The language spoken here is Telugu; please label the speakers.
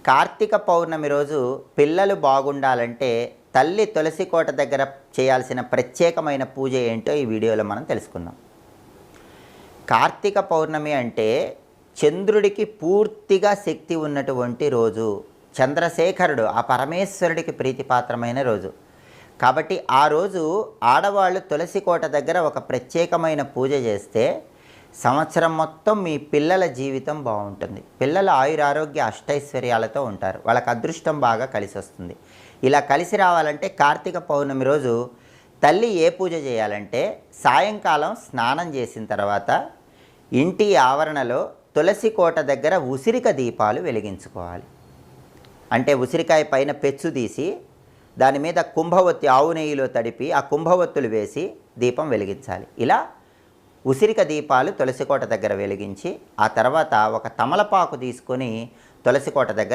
Speaker 1: కార్తీక పౌర్ణమి రోజు పిల్లలు బాగుండాలంటే తల్లి తులసి కోట దగ్గర చేయాల్సిన ప్రత్యేకమైన పూజ ఏంటో ఈ వీడియోలో మనం తెలుసుకుందాం. కార్తీక పౌర్ణమి అంటే చంద్రుడికి పూర్తిగా శక్తి ఉన్నటువంటి రోజు. చంద్రశేఖరుడు ఆ పరమేశ్వరుడికి ప్రీతిపాత్రమైన రోజు. కాబట్టి ఆ రోజు ఆడవాళ్ళు తులసి కోట దగ్గర ఒక ప్రత్యేకమైన పూజ చేస్తే సంవత్సరం మొత్తం మీ పిల్లల జీవితం బాగుంటుంది. పిల్లలు ఆయురారోగ్య అష్టైశ్వర్యాలతో ఉంటారు. వాళ్ళకి అదృష్టం బాగా కలిసి వస్తుంది. ఇలా కలిసి రావాలంటే కార్తీక పౌర్ణమి రోజు తల్లి ఏ పూజ చేయాలంటే సాయంకాలం స్నానం చేసిన తర్వాత ఇంటి ఆవరణలో తులసి కోట దగ్గర ఉసిరిక దీపాలు వెలిగించుకోవాలి. అంటే ఉసిరికాయ పైన పెచ్చు తీసి దాని మీద కుంభవత్తి ఆవు నెయ్యిలో తడిపి ఆ కుంభవత్తులు వేసి దీపం వెలిగించాలి. ఇలా ఉసిరిక దీపాలు తులసికోట దగ్గర వెలిగించి ఆ తర్వాత ఒక తమలపాకు తీసుకొని తులసికోట దగ్గర